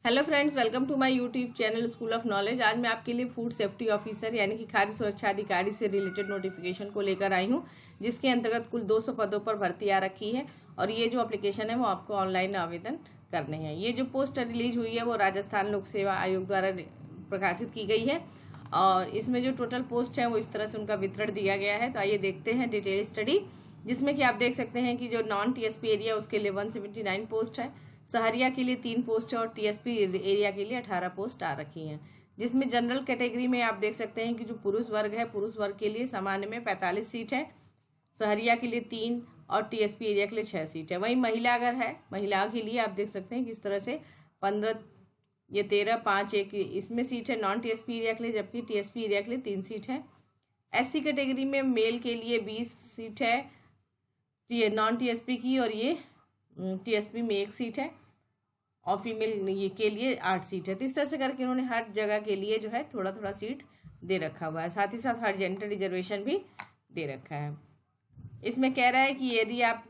Hello friends, welcome to my YouTube channel school of knowledge. आज मैं आपके लिए फूड सेफ्टी ऑफिसर यानी कि खाद्य सुरक्षा अधिकारी से रिलेटेड नोटिफिकेशन को लेकर आई हूं, जिसके अंतर्गत कुल 200 पदों पर भर्ती आ रखी है और ये जो एप्लीकेशन है वो आपको ऑनलाइन आवेदन करने हैं। ये जो पोस्ट रिलीज हुई है वो राजस्थान लोक सेवा आयोग द्वारा प्रकाशित की गई है और इसमें जो टोटल पोस्ट है वो इस तरह से उनका वितरण दिया गया है। तो आइए देखते हैं डिटेल स्टडी, जिसमें कि आप देख सकते हैं कि जो नॉन टीएसपी एरिया उसके लिए 179 पोस्ट है, सहरिया के लिए 3 पोस्ट है और टीएसपी एरिया के लिए 18 पोस्ट आ रखी हैं। जिसमें जनरल कैटेगरी में आप देख सकते हैं कि जो पुरुष वर्ग है, पुरुष वर्ग के लिए सामान्य में 45 सीट है, सहरिया के लिए 3 और टीएसपी एरिया के लिए 6 सीट है। वहीं महिला अगर है, महिलाओं के लिए आप देख सकते हैं किस तरह से 15 ये 13 5 1 इसमें सीट है नॉन टीएसपी एरिया के लिए, जबकि टीएसपी एरिया के लिए 3 सीट है। एससी कैटेगरी में मेल के लिए 20 सीट है नॉन टीएसपी की और ये टीएसपी में 1 सीट है और फीमेल ये के लिए 8 सीट है। तो इस तरह से करके उन्होंने हर जगह के लिए जो है थोड़ा थोड़ा सीट दे रखा हुआ है। साथ ही साथ हर जेंडर रिजर्वेशन भी दे रखा है। इसमें कह रहा है कि यदि आप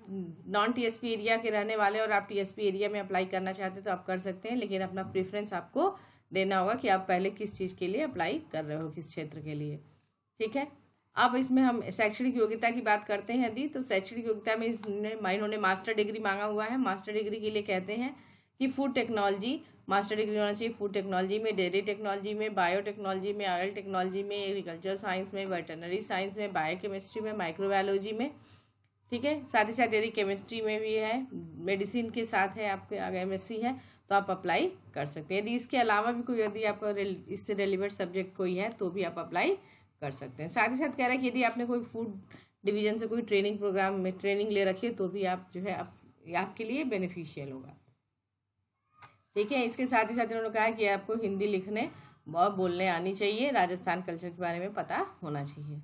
नॉन टीएसपी एरिया के रहने वाले और आप टीएसपी एरिया में अप्लाई करना चाहते तो आप कर सकते हैं, लेकिन अपना प्रेफरेंस आपको देना होगा कि आप पहले किस चीज़ के लिए अप्लाई कर रहे हो, किस क्षेत्र के लिए। ठीक है, अब इसमें हम शैक्षणिक योग्यता की बात करते हैं। यदि तो शैक्षणिक योग्यता में इन्होंने मास्टर डिग्री मांगा हुआ है। मास्टर डिग्री के लिए कहते हैं कि फूड टेक्नोलॉजी मास्टर डिग्री होना चाहिए, फूड टेक्नोलॉजी में, डेयरी टेक्नोलॉजी में, बायोटेक्नोलॉजी में, ऑयल टेक्नोलॉजी में, एग्रीकल्चर साइंस में, वेटरनरी साइंस में, बायोकेमिस्ट्री में, माइक्रोबायोलॉजी में। ठीक है, साथ ही साथ यदि केमिस्ट्री में भी है, मेडिसिन के साथ है, आपके अगर एमएससी है तो आप अप्लाई कर सकते हैं। यदि इसके अलावा भी कोई यदि आपका इससे रिलेवेंट सब्जेक्ट कोई है तो भी आप अप्लाई कर सकते हैं। साथ ही साथ कह रहा है कि यदि आपने कोई फूड डिवीजन से कोई ट्रेनिंग प्रोग्राम में ट्रेनिंग ले रखी है तो भी आप जो है आपके लिए बेनिफिशियल होगा। ठीक है, इसके साथ ही साथ इन्होंने कहा कि आपको हिंदी लिखने और बोलने आनी चाहिए, राजस्थान कल्चर के बारे में पता होना चाहिए।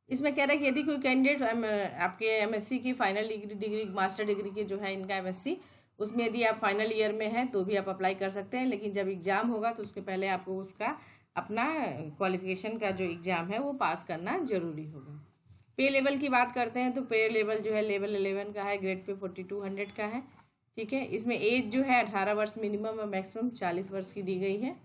इसमें कह रहा है कि यदि कोई कैंडिडेट आपके एमएससी की फाइनल डिग्री मास्टर डिग्री की जो है इनका एमएससी, उसमें यदि आप फाइनल ईयर में हैं तो भी आप अप्लाई कर सकते हैं, लेकिन जब एग्ज़ाम होगा तो उसके पहले आपको उसका अपना क्वालिफिकेशन का जो एग्ज़ाम है वो पास करना जरूरी होगा। पे लेवल की बात करते हैं तो पे लेवल जो है लेवल 11 का है, ग्रेड पे 4200 का है। ठीक है, इसमें एज जो है 18 वर्ष मिनिमम और मैक्सिमम 40 वर्ष की दी गई है।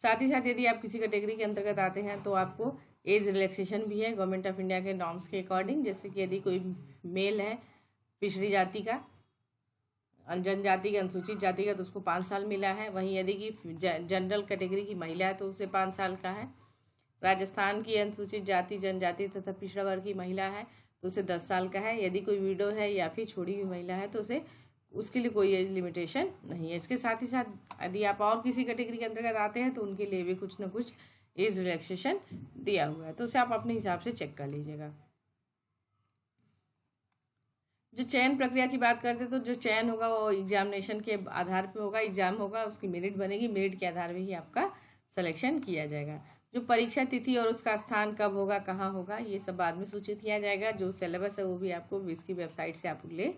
साथ ही साथ यदि आप किसी कैटेगरी के अंतर्गत आते हैं तो आपको एज रिलैक्सेशन भी है गवर्नमेंट ऑफ इंडिया के नॉर्म्स के अकॉर्डिंग। जैसे कि यदि कोई मेल है पिछड़ी जाति का, जनजाति का, अनुसूचित जाति का, तो उसको 5 साल मिला है। वहीं यदि कि जनरल कैटेगरी की महिला है तो उसे 5 साल का है। राजस्थान की अनुसूचित जाति, जनजाति तथा पिछड़ा वर्ग की महिला है तो उसे 10 साल का है। यदि कोई विडो है या फिर छोड़ी हुई महिला है तो उसे उसके लिए कोई एज लिमिटेशन नहीं है। इसके साथ ही साथ यदि आप और किसी कैटेगरी के अंतर्गत आते हैं तो उनके लिए भी कुछ ना कुछ एज रिलैक्सेशन दिया हुआ है, तो उसे आप अपने हिसाब से चेक कर लीजिएगा। जो चयन प्रक्रिया की बात करते हैं तो जो चयन होगा वो एग्जामिनेशन के आधार पे होगा, एग्जाम होगा, उसकी मेरिट बनेगी, मेरिट के आधार पे ही आपका सिलेक्शन किया जाएगा। जो परीक्षा तिथि और उसका स्थान कब होगा, कहाँ होगा, ये सब बाद में सूचित किया जाएगा। जो सिलेबस है वो भी आपको इसकी वेबसाइट से आप ले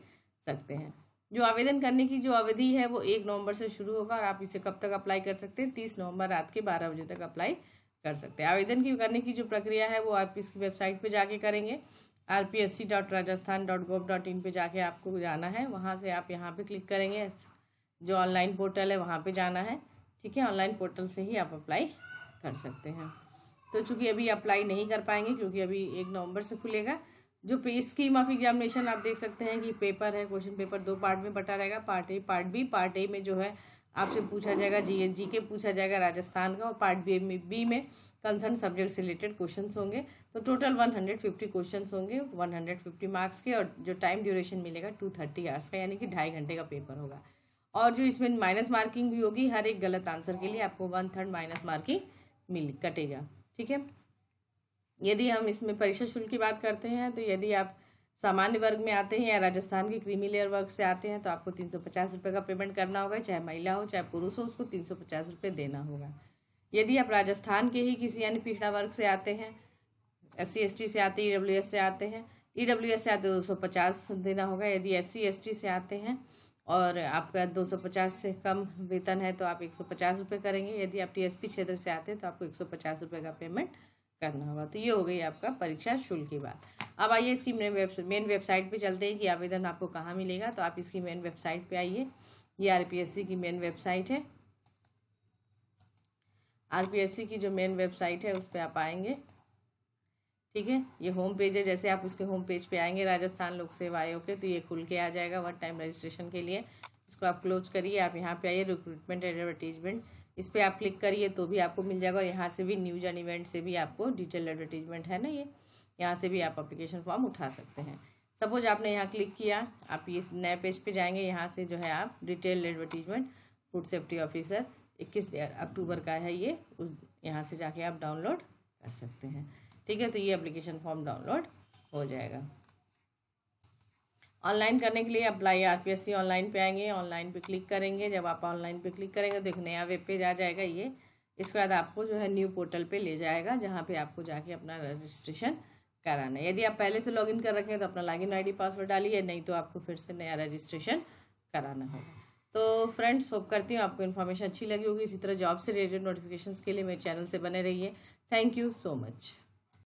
सकते हैं। जो आवेदन करने की जो अवधि है वो 1 नवंबर से शुरू होगा और आप इसे कब तक अप्लाई कर सकते हैं, 30 नवंबर रात के 12 बजे तक अप्लाई कर सकते हैं। आवेदन की करने की जो प्रक्रिया है वो आप इसकी वेबसाइट पे जाके करेंगे, rpsc.rajasthan.gov.in पे जाके आपको जाना है। वहाँ से आप यहाँ पे क्लिक करेंगे, जो ऑनलाइन पोर्टल है वहाँ पे जाना है। ठीक है, ऑनलाइन पोर्टल से ही आप अप्लाई कर सकते हैं। तो चूँकि अभी अप्लाई नहीं कर पाएंगे क्योंकि अभी 1 नवंबर से खुलेगा। जो स्कीम ऑफ एग्जामिनेशन आप देख सकते हैं कि पेपर है, क्वेश्चन पेपर 2 पार्ट में बटा रहेगा, part A part B. Part A में जो है आपसे पूछा जाएगा जीके पूछा जाएगा राजस्थान का, और पार्ट बी में कंसर्न सब्जेक्ट से रिलेटेड क्वेश्चंस होंगे। तो टोटल 150 क्वेश्चंस होंगे 150 मार्क्स के, और जो टाइम ड्यूरेशन मिलेगा 230 आवर्स का, यानी कि 2.5 घंटे का पेपर होगा। और जो इसमें माइनस मार्किंग भी होगी, हर एक गलत आंसर के लिए आपको 1/3 माइनस मार्किंग कटेगा। ठीक है, यदि हम इसमें परीक्षा शुल्क की बात करते हैं तो यदि आप सामान्य वर्ग में आते हैं या राजस्थान के क्रीमी लेयर वर्ग से आते हैं तो आपको 350 रुपये का पेमेंट करना होगा, चाहे महिला हो चाहे पुरुष हो, उसको 350 रुपये देना होगा। यदि आप राजस्थान के ही किसी अन्य पिछड़ा वर्ग से आते हैं, SC/ST से आते हैं, EWS से आते हैं, EWS से आते हैं 250 देना होगा। यदि SC/ST से आते हैं और आपका 250 से कम वेतन है तो आप 150 रुपये करेंगे। यदि आप TSP क्षेत्र से आते हैं तो आपको 150 रुपये का पेमेंट करना होगा। तो ये हो गई आपका परीक्षा शुल्क की बात। अब आइए इसकी मेन वेबसाइट पे चलते हैं कि आवेदन आपको कहाँ मिलेगा। तो आप इसकी मेन वेबसाइट पे आइए ये आरपीएससी की मेन वेबसाइट है। आरपीएससी की जो मेन वेबसाइट है उस पर आप आएंगे, ठीक है। ये होम पेज है, जैसे आप उसके होम पेज पे आएंगे राजस्थान लोक सेवा आयोग के, तो ये खुल के आ जाएगा वन टाइम रजिस्ट्रेशन के लिए। इसको आप क्लोज करिए, आप यहाँ पे आइए रिक्रूटमेंट एडवर्टीजमेंट, इस पर आप क्लिक करिए तो भी आपको मिल जाएगा। और यहाँ से भी न्यूज एंड इवेंट से भी आपको डिटेल एडवर्टीजमेंट है ना, ये यहाँ से भी आप अप्लीकेशन फॉर्म उठा सकते हैं। सपोज आपने यहाँ क्लिक किया, आप ये नए पेज पे जाएंगे, यहाँ से जो है आप detail advertisement food safety officer 21 अक्टूबर का है ये, उस यहाँ से जाके आप डाउनलोड कर सकते हैं, ठीक है। तो ये एप्लीकेशन फॉर्म डाउनलोड हो जाएगा। ऑनलाइन करने के लिए अप्लाई आरपीएससी ऑनलाइन पे आएंगे, ऑनलाइन पे क्लिक करेंगे। जब आप ऑनलाइन पे क्लिक करेंगे तो एक नया वेब पेज आ जाएगा ये। इसके बाद आपको जो है न्यू पोर्टल पे ले जाएगा, जहाँ पे आपको जाके अपना रजिस्ट्रेशन कराना है। यदि आप पहले से लॉगिन कर रखे हैं तो अपना लॉगिन आईडी पासवर्ड डालिए, नहीं तो आपको फिर से नया रजिस्ट्रेशन कराना होगा। तो फ्रेंड्स, होप करती हूँ आपको इन्फॉर्मेशन अच्छी लगी होगी। इसी तरह जॉब से रिलेटेड नोटिफिकेशंस के लिए मेरे चैनल से बने रहिए। Thank you so much.